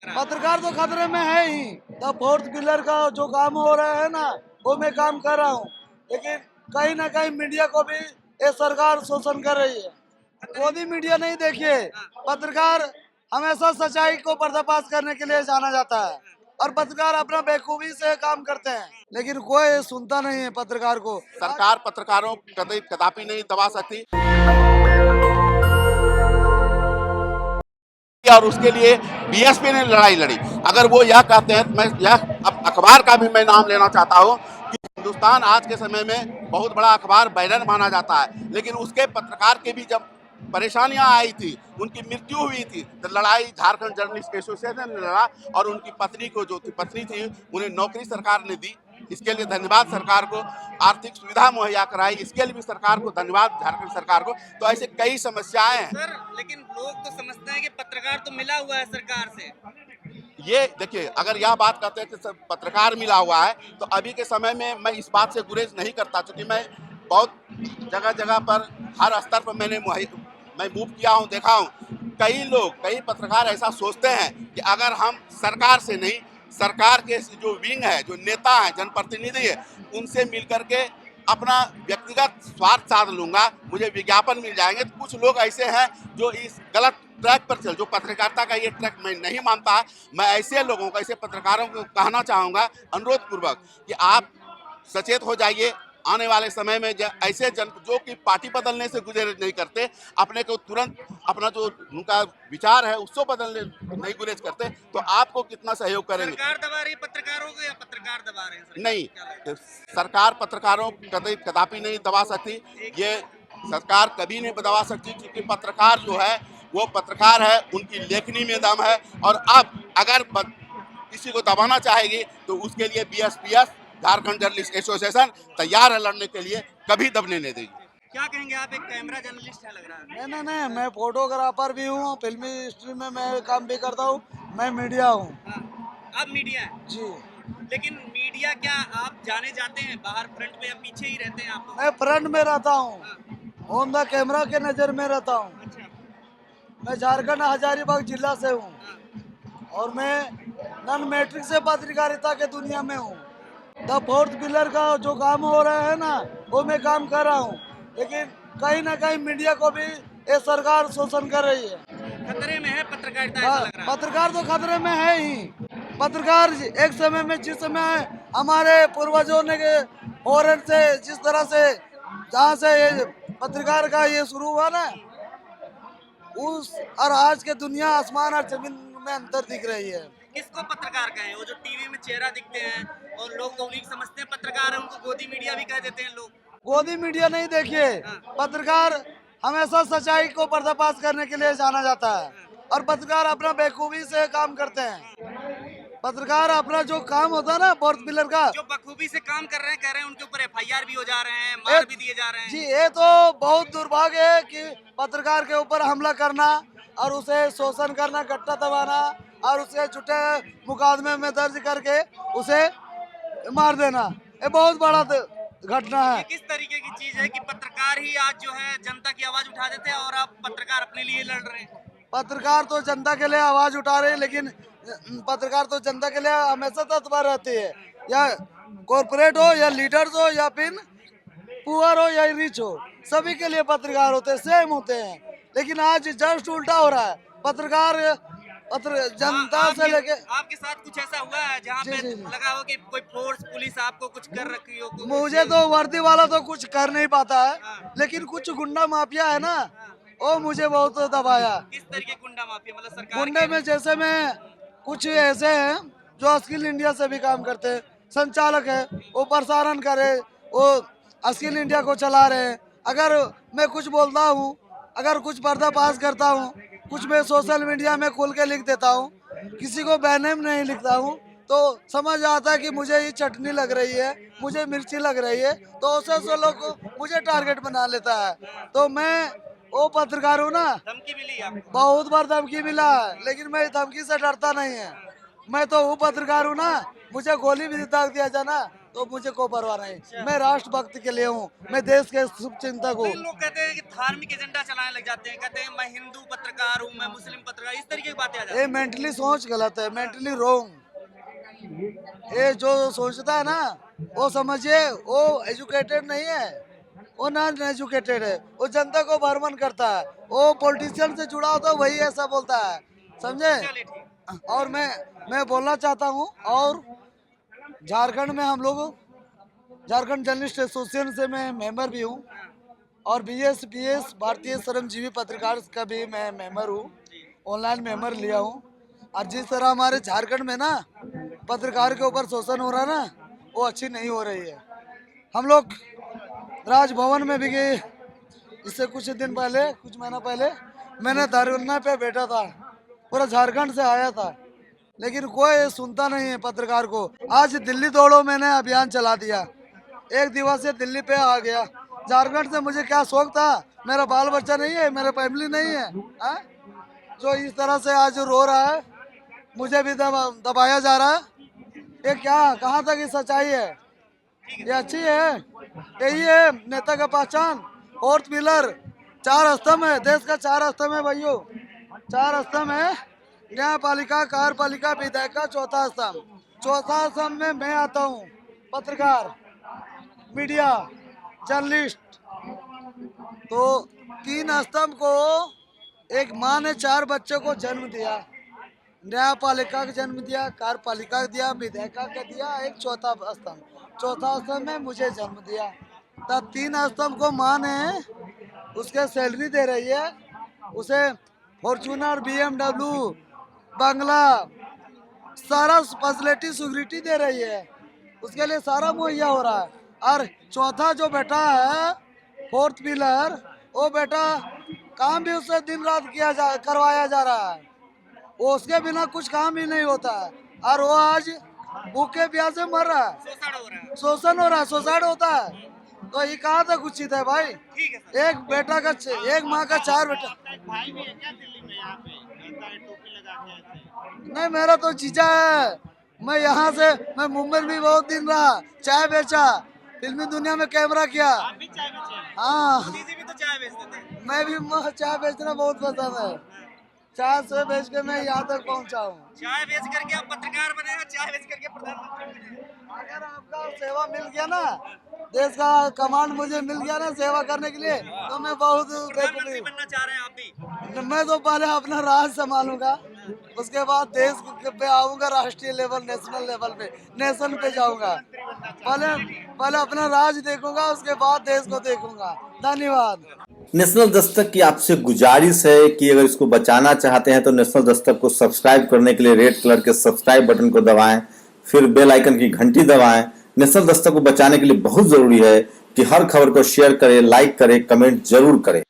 पत्रकार तो खतरे में है ही। द फोर्थ पिलर का जो काम हो रहा है ना, वो मैं काम कर रहा हूँ, लेकिन कहीं ना कहीं मीडिया को भी ये सरकार शोषण कर रही है। मोदी मीडिया नहीं, देखिए, पत्रकार हमेशा सच्चाई को पर्दाफाश करने के लिए जाना जाता है, और पत्रकार अपना बेखूबी से काम करते हैं, लेकिन कोई सुनता नहीं है पत्रकार को। सरकार पत्रकारों को कदापि नहीं दबा सकती, और उसके लिए बीएसपी ने लड़ाई लड़ी। अगर वो यह कहते हैं, मैं यह अब अखबार का भी मैं नाम लेना चाहता हूँ कि हिंदुस्तान आज के समय में बहुत बड़ा अखबार बैनर माना जाता है, लेकिन उसके पत्रकार के भी जब परेशानियां आई थी, उनकी मृत्यु हुई थी, तो लड़ाई झारखंड जर्नलिस्ट एसोसिएशन ने लड़ा, और उनकी पत्नी को जो पत्नी थी उन्हें नौकरी सरकार ने दी। इसके लिए धन्यवाद सरकार को। आर्थिक सुविधा मुहैया कराई, इसके लिए भी सरकार को धन्यवाद, झारखंड सरकार को। तो ऐसे कई समस्याएं हैं सर, लेकिन लोग तो समझते हैं कि पत्रकार तो मिला हुआ है सरकार से। ये देखिए, अगर यह बात कहते हैं कि पत्रकार मिला हुआ है, तो अभी के समय में मैं इस बात से गुरेज नहीं करता, क्योंकि मैं बहुत जगह जगह पर हर स्तर पर मैं मूव किया हूँ, देखा हूँ। कई पत्रकार ऐसा सोचते हैं कि अगर हम सरकार से नहीं, सरकार के जो विंग है, जो नेता है, जनप्रतिनिधि है, उनसे मिल करके अपना व्यक्तिगत स्वार्थ साध लूंगा, मुझे विज्ञापन मिल जाएंगे। तो कुछ लोग ऐसे हैं जो इस गलत ट्रैक पर चल, जो पत्रकारिता का ये ट्रैक मैं नहीं मानता। मैं ऐसे लोगों को, ऐसे पत्रकारों को कहना चाहूँगा अनुरोध पूर्वक कि आप सचेत हो जाइए। आने वाले समय में ऐसे जन जो कि पार्टी बदलने से गुरेज नहीं करते, अपने को तुरंत अपना जो उनका विचार है उसको बदलने नहीं गुरेज करते, तो आपको कितना सहयोग करेंगे। सरकार दबा रही है पत्रकारों को या पत्रकार दबा रहे हैं सरकार? नहीं, सरकार पत्रकारों को कदापि नहीं दबा सकती। ये सरकार कभी नहीं दबा सकती, क्योंकि पत्रकार जो है वो पत्रकार है, उनकी लेखनी में दम है। और अब अगर किसी को दबाना चाहेगी तो उसके लिए बीएसपीएस, झारखंड जर्नलिस्ट एसोसिएशन तैयार है लड़ने के लिए, कभी दबने नहीं देगी। क्या कहेंगे आप, एक कैमरा जर्नलिस्ट है लग रहा है? नहीं, मैं फोटोग्राफर भी हूँ, फिल्मी इंडस्ट्री में मैं काम भी करता हूँ, मैं मीडिया हूँ। हाँ, आप मीडिया है जी, लेकिन मीडिया क्या आप जाने जाते हैं बाहर फ्रंट में या पीछे ही रहते हैं आप लोग? मैं फ्रंट में रहता हूँ, हाँ, ऑन द कैमरा के नज़र में रहता हूँ। अच्छा। मैं झारखंड हजारीबाग जिला से हूँ, हाँ, और मैं नॉन मैट्रिक से पत्रकारिता के दुनिया में हूँ। द फोर्थ पिलर का जो काम हो रहा है ना, वो मैं काम कर रहा हूँ, लेकिन कहीं ना कहीं मीडिया को भी ये सरकार शोषण कर रही है। खतरे में है पत्रकारिता ऐसा लग रहा है। पत्रकार तो खतरे में है ही। पत्रकार एक समय में, जिस समय हमारे पूर्वजों ने फौरन से, जिस तरह से, जहाँ से ये पत्रकार का ये शुरू हुआ ना, उस और आज के दुनिया आसमान और जमीन में अंतर दिख रही है। किसको पत्रकार कहें? वो जो टीवी में चेहरा दिखते हैं और लोग तो उन्हीं को समझते हैं पत्रकार है, उनको गोदी मीडिया भी कह देते हैं लोग। गोदी मीडिया नहीं, देखिए, पत्रकार हमेशा सच्चाई को पर्दाफाश करने के लिए जाना जाता है, और पत्रकार अपना बेखूबी से काम करते हैं। पत्रकार अपना जो काम होता है ना, फोर्थ पिलर का, जो बखूबी से काम कर रहे हैं, कह रहे हैं उनके ऊपर एफआईआर भी हो जा रहे हैं, मार भी दिए जा रहे हैं। जी, ये तो बहुत दुर्भाग्य है कि पत्रकार के ऊपर हमला करना और उसे शोषण करना, गट्टा दबाना, और उसे झूठे मुकदमे में दर्ज करके उसे मार देना, ये बहुत बड़ा घटना है। ये किस तरीके की चीज है कि पत्रकार ही आज जो है जनता की आवाज उठा देते हैं और आप पत्रकार अपने लिए लड़ रहे हैं? पत्रकार तो जनता के लिए आवाज उठा रहे हैं, लेकिन पत्रकार तो जनता के लिए हमेशा तत्पर रहती है, या कॉर्पोरेट हो, या लीडर्स हो, या फिर पुअर हो या रिच हो, सभी के लिए पत्रकार होते हैं, सेम होते हैं। लेकिन आज जस्ट उल्टा हो रहा है। पत्रकार जनता से लेके, आपके साथ कुछ ऐसा हुआ है जहाँ जी पे जी जी, लगा हो कि कोई फोर्स पुलिस आपको कुछ कर रखी हो? मुझे तो वर्दी वाला तो कुछ कर नहीं पाता है, हाँ। लेकिन कुछ गुंडा माफिया है ना, हाँ। वो मुझे बहुत दबाया। किस तरीके गुंडा माफिया, मतलब सरकार गुंडे के? में जैसे में कुछ ऐसे हैं जो स्किल इंडिया से भी काम करते हैं, संचालक है, वो प्रसारण करे, वो स्किल इंडिया को चला रहे हैं। अगर मैं कुछ बोलता हूँ, अगर कुछ पर्दाफाश करता हूँ, कुछ मैं सोशल मीडिया में खोल के लिख देता हूँ, किसी को बैनर में नहीं लिखता हूँ, तो समझ आता है कि मुझे ये चटनी लग रही है, मुझे मिर्ची लग रही है, तो ऐसे लोग मुझे टारगेट बना लेता है। तो मैं वो पत्रकार हूँ ना, धमकी मिली आपको? बहुत बार धमकी मिला है, लेकिन मैं धमकी से डरता नहीं है। मैं तो वो पत्रकार हूँ ना, मुझे गोली भी दाग दिया जाए ना, तो मुझे कोई परवाह नहीं। मैं राष्ट्रभक्त के लिए हूँ, मैं देश के शुभ चिंतक हूँ। लोग कहते हैं कि धार्मिक एजेंडा चलाने लग जाते हैं, कहते हैं मैं हिंदू पत्रकार हूँ, मैं मुस्लिम पत्रकार, इस तरीके की बातें आ जाती ये मेंटली सोच गलत है, मेंटली रोंग। ये जो सोचता है ना, वो समझिए वो एजुकेटेड नहीं है, वो नॉन एजुकेटेड है, वो जनता को भ्रमण करता है, वो पॉलिटिशियन से जुड़ा होता है वही ऐसा बोलता है, समझे। चलिए ठीक। और मैं बोलना चाहता हूँ, और झारखंड में हम लोग झारखंड जर्नलिस्ट एसोसिएशन से मैं मेंबर भी हूँ, और बीएस भारतीय श्रमजीवी पत्रकार का भी मैं मेंबर हूँ, ऑनलाइन मेंबर लिया हूँ। और जिस तरह हमारे झारखंड में ना पत्रकार के ऊपर शोषण हो रहा है ना, वो अच्छी नहीं हो रही है। हम लोग राजभवन में भी गए, इससे कुछ महीना पहले मैंने धरना पे बैठा था, पूरा झारखंड से आया था, लेकिन कोई सुनता नहीं है पत्रकार को। आज दिल्ली दौड़ो मैंने अभियान चला दिया, एक दिवसीय दिल्ली पे आ गया। झारखंड से मुझे क्या शौक था, मेरा बाल बच्चा नहीं है, मेरा फैमिली नहीं है, हा? जो इस तरह से आज रो रहा है, मुझे भी दबाया जा रहा है। ये क्या, कहाँ तक ये सच्चाई है? ये अच्छी है? यही है नेता का पहचान? फोर्थ पिलर, 4 स्तंभ है, देश का 4 स्तंभ है भाइयों, 4 स्तंभ है, न्यायपालिका, कार्यपालिका, विधायिका, चौथा स्तंभ में मैं आता हूँ, पत्रकार, मीडिया, जर्नलिस्ट। तो 3 स्तंभ को एक माँ ने 4 बच्चों को जन्म दिया, न्यायपालिका का जन्म दिया, कार्यपालिका का दिया, विधायिका का दिया, एक चौथा स्तंभ में मुझे जन्म दिया। तब 3 स्तंभ को माँ ने उसके सैलरी दे रही है, उसे फॉर्चूनर, BMW, बंगला, सारा फैसिलिटी सिक्योरिटी दे रही है, उसके लिए सारा मुहैया हो रहा है। और चौथा जो बेटा है, फोर्थ पिलर, वो बेटा काम भी उससे दिन रात करवाया जा रहा है, वो उसके बिना कुछ काम ही नहीं होता है, और वो आज भूखे प्यासे से मर रहा है, शोषण हो रहा है, सुसाइड होता है। तो ये कहाँ तक उचित है भाई? एक बेटा का, एक माँ का 4 बेटा। भाई भी है क्या दिल्ली में? यहाँ पे रहता है, टोपी लगा के ऐसे? नहीं, मेरा तो जीजा है, मैं मुंबई में बहुत दिन रहा, चाय बेचा, फिल्मी दुनिया में कैमरा किया। आप भी चाय बेचे हैं? हाँ, मोदी जी भी तो चाय बेचते थे। मैं भी चाय बेचना बहुत पसंद है, चाय से बेच के मैं यहाँ तक पहुँचा हूँ। चाय बेच करके आप पत्रकार बने हैं, चाय बेच करके प्रधानमंत्री बने। अगर आपका सेवा मिल गया ना, देश का कमांड मुझे मिल गया ना सेवा करने के लिए, तो मैं बहुत प्रधानमंत्री बनना चाह रहे हैं आप भी? मैं तो पहले अपना राज संभालूंगा, उसके बाद देश पे आऊंगा, राष्ट्रीय लेवल, नेशनल लेवल पे, नेशन पे जाऊंगा। पहले अपना राज देखूंगा, उसके बाद देश को देखूंगा। धन्यवाद। नेशनल दस्तक की आपसे गुजारिश है कि अगर इसको बचाना चाहते हैं तो नेशनल दस्तक को सब्सक्राइब करने के लिए रेड कलर के सब्सक्राइब बटन को दबाएं, फिर बेल आइकन की घंटी दबाएं। नेशनल दस्तक को बचाने के लिए बहुत जरूरी है कि हर खबर को शेयर करें, लाइक करें, कमेंट जरूर करें।